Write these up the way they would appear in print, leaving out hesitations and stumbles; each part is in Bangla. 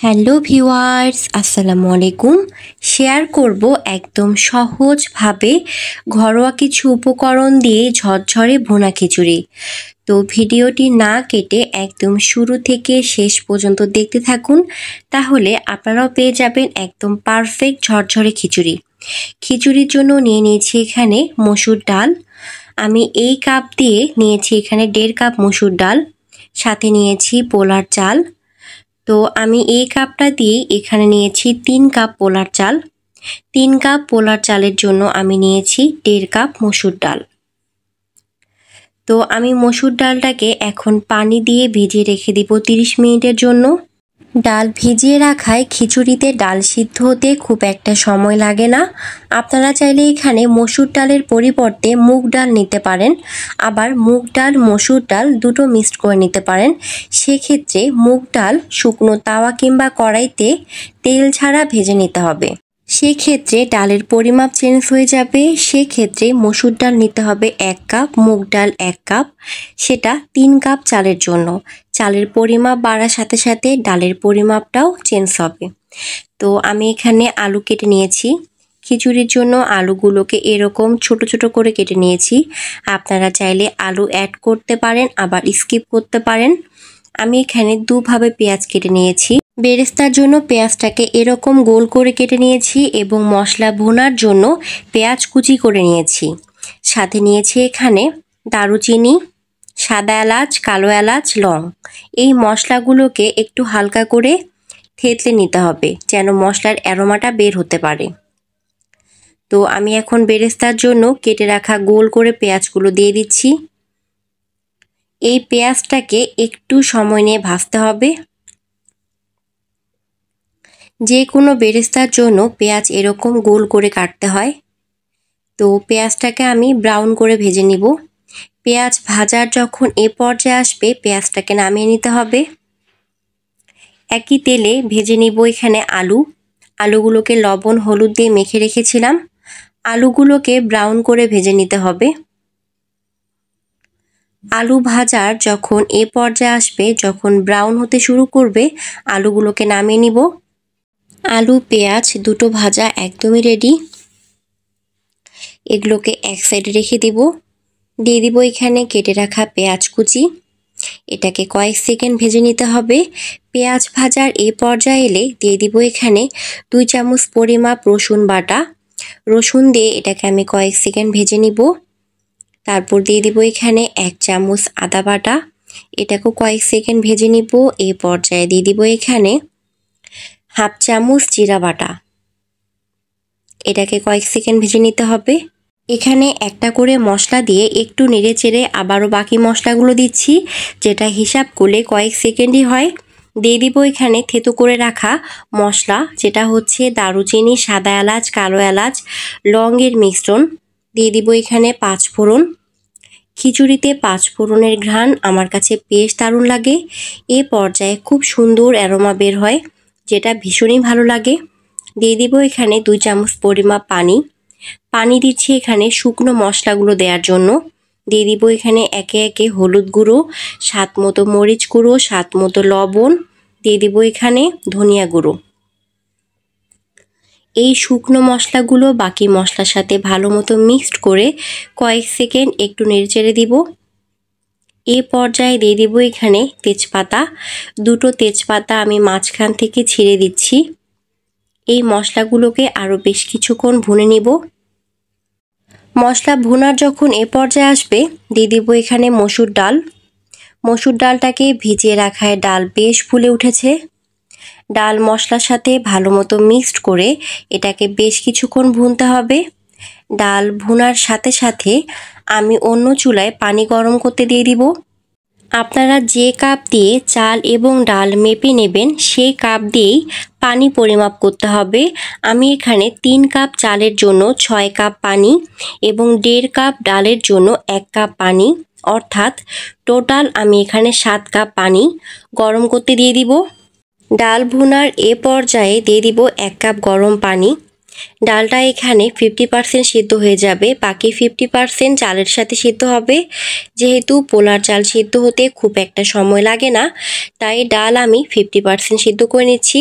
হ্যালো ভিউয়ার্স, আসসালামু আলাইকুম। শেয়ার করব একদম সহজভাবে ঘরোয়া কিছু উপকরণ দিয়ে ঝরঝরে ভুনা খিচুড়ি। তো ভিডিওটি না কেটে একদম শুরু থেকে শেষ পর্যন্ত দেখতে থাকুন, তাহলে আপনারাও পেয়ে যাবেন একদম পারফেক্ট ঝরঝরে খিচুড়ি। খিচুড়ির জন্য নিয়ে নিয়েছি এখানে মসুর ডাল। আমি এই কাপ দিয়ে নিয়েছি এখানে 1.5 কাপ মসুর ডাল, সাথে নিয়েছি পোলার চাল। তো আমি এই কাপটা দিয়ে এখানে নিয়েছি 3 কাপ পোলার চাল। 3 কাপ পোলার চালের জন্য আমি নিয়েছি 1.5 কাপ মসুর ডাল। তো আমি মসুর ডালটাকে এখন পানি দিয়ে ভিজিয়ে রেখে দিব 30 মিনিটের জন্য। ডাল ভিজিয়ে রাখায় খিচুড়িতে ডাল সিদ্ধ হতে খুব একটা সময় লাগে না। আপনারা চাইলে এখানে মসুর ডালের পরিবর্তে মুগ ডাল নিতে পারেন, আবার মুগ ডাল মসুর ডাল দুটো মিক্সড করে নিতে পারেন। সেক্ষেত্রে মুগ ডাল শুকনো তাওয়া কিংবা কড়াইতে তেল ছাড়া ভেজে নিতে হবে। সেক্ষেত্রে ডালের পরিমাপ চেঞ্জ হয়ে যাবে। সেক্ষেত্রে মসুর ডাল নিতে হবে 1 কাপ, মুগ ডাল 1 কাপ, সেটা 3 কাপ চালের জন্য। চালের পরিমাপ বাড়ার সাথে সাথে ডালের পরিমাপটাও চেঞ্জ হবে। তো আমি এখানে আলু কেটে নিয়েছি। খিচুড়ির জন্য আলুগুলোকে এরকম ছোট ছোট করে কেটে নিয়েছি। আপনারা চাইলে আলু অ্যাড করতে পারেন, আবার স্কিপ করতে পারেন। আমি এখানে দুভাবে পেঁয়াজ কেটে নিয়েছি। বেরেস্তার জন্য পেঁয়াজটাকে এরকম গোল করে কেটে নিয়েছি এবং মশলা ভুনার জন্য পেঁয়াজ কুচি করে নিয়েছি। সাথে নিয়েছি এখানে দারুচিনি, সাদা এলাচ, কালো এলাচ, লং। এই মশলাগুলোকে একটু হালকা করে থেতলে নিতে হবে যেন মশলার অ্যারোমাটা বের হতে পারে। তো আমি এখন বেরেস্তার জন্য কেটে রাখা গোল করে পেঁয়াজগুলো দিয়ে দিচ্ছি। এই পেঁয়াজটাকে একটু সময় নিয়ে ভাজতে হবে। যে কোনো বেরেস্তার জন্য পেঁয়াজ এরকম গোল করে কাটতে হয়। তো পেঁয়াজটাকে আমি ব্রাউন করে ভেজে নিব। পেঁয়াজ ভাজার যখন এ পর্যায়ে আসবে, পেঁয়াজটাকে নামিয়ে নিতে হবে। একই তেলে ভেজে নিব এখানে আলুগুলোকে লবণ হলুদ দিয়ে মেখে রেখেছিলাম। আলুগুলোকে ব্রাউন করে ভেজে নিতে হবে। আলু ভাজার যখন এ পর্যায়ে আসবে, যখন ব্রাউন হতে শুরু করবে, আলুগুলোকে নামিয়ে নিব। আলু পেঁয়াজ দুটো ভাজা একদমই রেডি। এগুলোকে এক সাইডে রেখে দিব। দিয়ে দিব এখানে কেটে রাখা পেঁয়াজ কুচি। এটাকে কয়েক সেকেন্ড ভেজে নিতে হবে। পেঁয়াজ ভাজার এই পর্যায়ে এলে দিয়ে দিব এখানে 2 চামচ পরিমাপ রসুন বাটা। রসুন দিয়ে এটাকে আমি কয়েক সেকেন্ড ভেজে নিব। তারপর দিয়ে দিব এখানে 1 চামচ আদা বাটা। এটাকেও কয়েক সেকেন্ড ভেজে নিব। এই পর্যায়ে দিয়ে দিব এখানে 1/2 চামচ জিরা বাটা। এটাকে কয়েক সেকেন্ড ভেজে নিতে হবে। এখানে একটা করে মশলা দিয়ে একটু নেড়ে চেড়ে আবারও বাকি মশলাগুলো দিচ্ছি, যেটা হিসাব করলে কয়েক সেকেন্ডই হয়। দিয়ে দিব এখানে থেতো করে রাখা মশলা, যেটা হচ্ছে দারুচিনি, সাদা এলাচ, কালো এলাচ, লংয়ের মিশ্রণ। দিয়ে দিব এখানে 5 ফোড়ন। খিচুড়িতে 5 ফোড়নের ঘ্রাণ আমার কাছে বেশ দারুণ লাগে। এ পর্যায়ে খুব সুন্দর অ্যারোমা বের হয়, যেটা ভীষণই ভালো লাগে। দিয়ে দিব এখানে 2 চামচ পরিমাপ পানি দিচ্ছি এখানে শুকনো মশলাগুলো দেওয়ার জন্য। দিয়ে দিব এখানে একে একে হলুদ গুঁড়ো, স্বাদ মতো মরিচ গুঁড়ো, স্বাদ মতো লবণ, দিয়ে দিব এখানে ধনিয়া গুঁড়ো। এই শুকনো মশলাগুলো বাকি মশলার সাথে ভালো মতো মিক্সড করে কয়েক সেকেন্ড একটু নেড়েচেড়ে দিব। এই পর্যায়ে দিয়ে দিব এখানে তেজপাতা। 2টো তেজপাতা আমি মাঝখান থেকে ছিঁড়ে দিচ্ছি। এই মশলাগুলোকে আরও বেশ কিছুক্ষণ ভুনে নিব। মশলা ভুনার যখন এ পর্যায়ে আসবে, দিয়ে দিব এখানে মসুর ডাল। মসুর ডালটাকে ভিজিয়ে রাখায় ডাল বেশ ফুলে উঠেছে। ডাল মশলার সাথে ভালো মতো মিক্সড করে এটাকে বেশ কিছুক্ষণ ভুনতে হবে। ডাল ভুনার সাথে সাথে আমি অন্য চুলায় পানি গরম করতে দিয়ে দিব। আপনারা যে কাপ দিয়ে চাল এবং ডাল মেপে নেবেন, সেই কাপ দিয়েই পানি পরিমাপ করতে হবে। আমি এখানে 3 কাপ চালের জন্য 6 কাপ পানি এবং 1.5 কাপ ডালের জন্য 1 কাপ পানি, অর্থাৎ টোটাল আমি এখানে 7 কাপ পানি গরম করতে দিয়ে দিব। ডাল ভুনার এ পর্যায়ে দিয়ে দিব 1 কাপ গরম পানি। ডালটা এখানে 50% সিদ্ধ হয়ে যাবে, বাকি 50% চালের সাথে সিদ্ধ হবে। যেহেতু পোলার চাল সিদ্ধ হতে খুব একটা সময় লাগে না, তাই ডাল আমি 50% সিদ্ধ করে নিচ্ছি।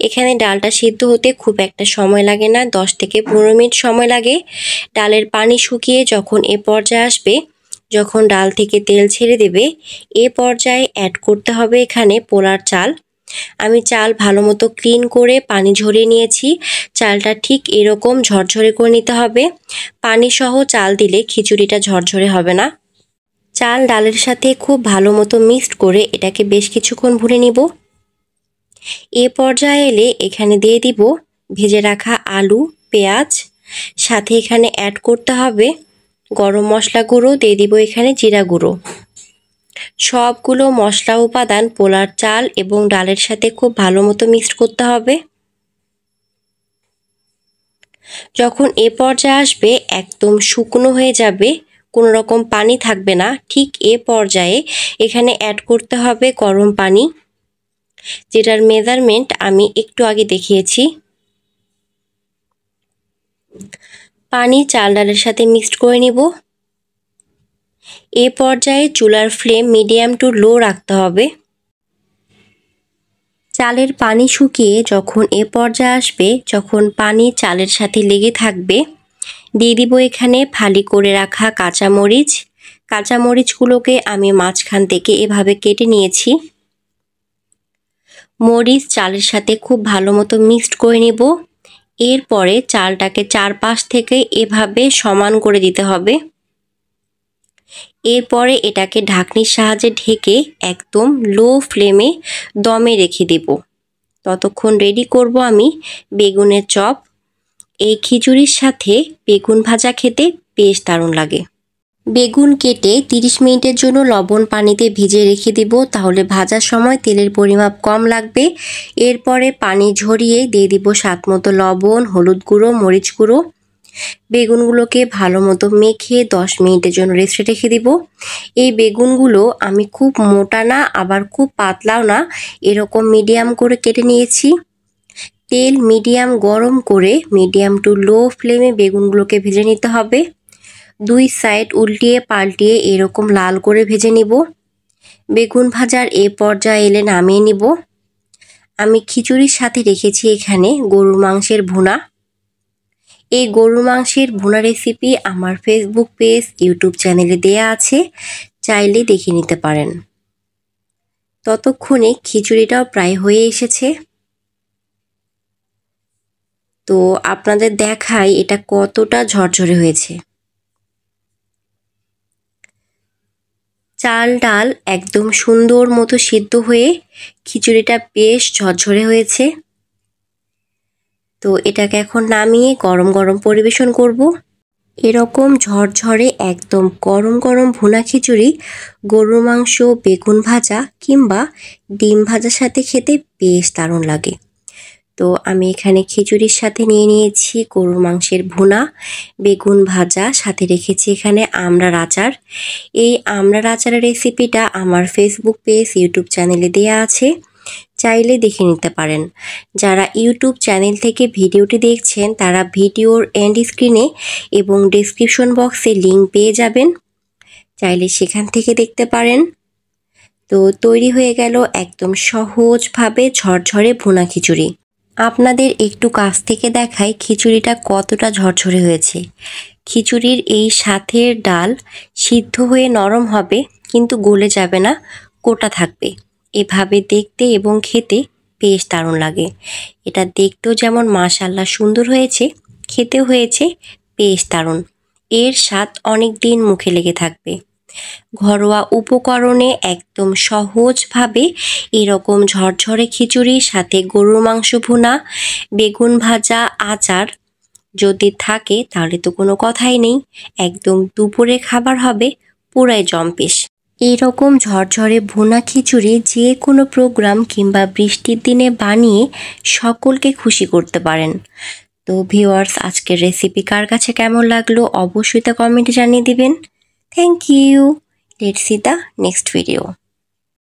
এখানে ডালটা সিদ্ধ হতে খুব একটা সময় লাগে না, 10 থেকে 15 মিনিট সময় লাগে। ডালের পানি শুকিয়ে যখন এ পর্যায়ে আসবে, যখন ডাল থেকে তেল ছেড়ে দেবে, এ পর্যায়ে অ্যাড করতে হবে এখানে পোলার চাল। আমি চাল ভালো মতো ক্লিন করে পানি ঝরিয়ে নিয়েছি। চালটা ঠিক এরকম ঝরঝরে করে নিতে হবে। পানি সহ চাল দিলে খিচুড়িটা ঝরঝরে হবে না। চাল ডালের সাথে খুব ভালো মতো মিক্সড করে এটাকে বেশ কিছুক্ষণ ভুনে নিব। এ পর্যায়ে এলে এখানে দিয়ে দিব ভেজে রাখা আলু, পেঁয়াজ, সাথে এখানে অ্যাড করতে হবে গরম মশলা গুঁড়ো, দিয়ে দিব এখানে জিরা গুঁড়ো। সবগুলো মশলা উপাদান পোলার চাল এবং ডালের সাথে খুব ভালো মতো মিক্সড করতে হবে। যখন এ পর্যায়ে আসবে, একদম শুকনো হয়ে যাবে, কোনো রকম পানি থাকবে না, ঠিক এ পর্যায়ে এখানে অ্যাড করতে হবে গরম পানি, যেটার মেজারমেন্ট আমি একটু আগে দেখিয়েছি। পানি চাল ডালের সাথে মিক্সড করে নিব। এ পর্যায়ে চুলার ফ্লেম মিডিয়াম টু লো রাখতে হবে। চালের পানি শুকিয়ে যখন এ পর্যায়ে আসবে, যখন পানি চালের সাথে লেগে থাকবে, দিয়ে দিব এখানে ফালি করে রাখা কাঁচামরিচ। কাঁচামরিচগুলোকে আমি মাঝখান থেকে এভাবে কেটে নিয়েছি। মরিচ চালের সাথে খুব ভালো মতো মিক্সড করে নেব। এরপরে চালটাকে চারপাশ থেকে এভাবে সমান করে দিতে হবে। এরপরে এটাকে ঢাকনির সাহায্যে ঢেকে একদম লো ফ্লেমে দমে রেখে দেব। ততক্ষণ রেডি করব আমি বেগুনের চপ। এই খিচুড়ির সাথে বেগুন ভাজা খেতে বেশ দারুণ লাগে। বেগুন কেটে 30 মিনিটের জন্য লবণ পানিতে ভিজিয়ে রেখে দেব, তাহলে ভাজার সময় তেলের পরিমাপ কম লাগবে। এরপরে পানি ঝরিয়ে দিয়ে দিব স্বাদ মতো লবণ, হলুদ গুঁড়ো, মরিচ গুঁড়ো। বেগুনগুলোকে ভালো মতো মেখে 10 মিনিটের জন্য রেস্টে রেখে দিব। এই বেগুনগুলো আমি খুব মোটা না, আবার খুব পাতলাও না, এরকম মিডিয়াম করে কেটে নিয়েছি। তেল মিডিয়াম গরম করে মিডিয়াম টু লো ফ্লেমে বেগুনগুলোকে ভেজে নিতে হবে। 2 সাইড উল্টিয়ে পাল্টিয়ে এরকম লাল করে ভেজে নিব। বেগুন ভাজার এ পর্যায়ে এলে নামিয়ে নিব। আমি খিচুড়ির সাথে রেখেছি এখানে গরুর মাংসের ভুনা। এই গরুর মাংসের ভুনা রেসিপি আমার ফেসবুক পেজ, ইউটিউব চ্যানেলে দেয়া আছে, চাইলে দেখে নিতে পারেন। ততক্ষণে খিচুড়িটাও প্রায় হয়ে এসেছে। তো আপনাদের দেখাই এটা কতটা ঝরঝরে হয়েছে। চাল ডাল একদম সুন্দর মতো সিদ্ধ হয়ে খিচুড়িটা বেশ ঝরঝরে হয়েছে। তো এটাকে এখন নামিয়ে গরম গরম পরিবেশন করব। এরকম ঝরঝরে একদম গরম গরম ভুনা খিচুড়ি গরুর মাংস, বেগুন ভাজা কিংবা ডিম ভাজার সাথে খেতে বেশ দারুণ লাগে। তো আমি এখানে খিচুড়ির সাথে নিয়ে নিয়েছি গরুর মাংসের ভুনা, বেগুন ভাজা, সাথে রেখেছি এখানে আমড়ার আচার। এই আমড়ার আচারের রেসিপিটা আমার ফেসবুক পেজ, ইউটিউব চ্যানেলে দেয়া আছে, চাইলে দেখে নিতে পারেন। যারা ইউটিউব চ্যানেল থেকে ভিডিওটি দেখছেন তারা ভিডিওর এন্ড স্ক্রিনে এবং ডেসক্রিপশন বক্সে লিঙ্ক পেয়ে যাবেন, চাইলে সেখান থেকে দেখতে পারেন। তো তৈরি হয়ে গেল একদম সহজভাবে ঝরঝরে ভুনা খিচুড়ি। আপনাদের একটু কাছ থেকে দেখাই খিচুড়িটা কতটা ঝরঝরে হয়েছে। খিচুড়ির এই সাথের ডাল সিদ্ধ হয়ে নরম হবে, কিন্তু গলে যাবে না, গোটা থাকবে। এভাবে দেখতে এবং খেতে বেশ দারুণ লাগে। এটা দেখতেও যেমন মাশাআল্লাহ সুন্দর হয়েছে, খেতেও হয়েছে বেশ দারুণ। এর স্বাদ অনেক দিন মুখে লেগে থাকবে। ঘরোয়া উপকরণে একদম সহজভাবে এরকম ঝরঝরে খিচুড়ির সাথে গরুর মাংস ভুনা, বেগুন ভাজা, আচার যদি থাকে তাহলে তো কোনো কথাই নেই, একদম দুপুরে খাবার হবে পুরাই জম্পেশ। এইরকম ঝরঝরে ভুনা খিচুড়ি যে কোনো প্রোগ্রাম কিংবা বৃষ্টির দিনে বানিয়ে সকলকে খুশি করতে পারেন। তো ভিউয়ার্স, আজকের রেসিপি কার কাছে কেমন লাগলো অবশ্যই তা কমেন্টে জানিয়ে দিবেন। Thank you. Let's see the next video.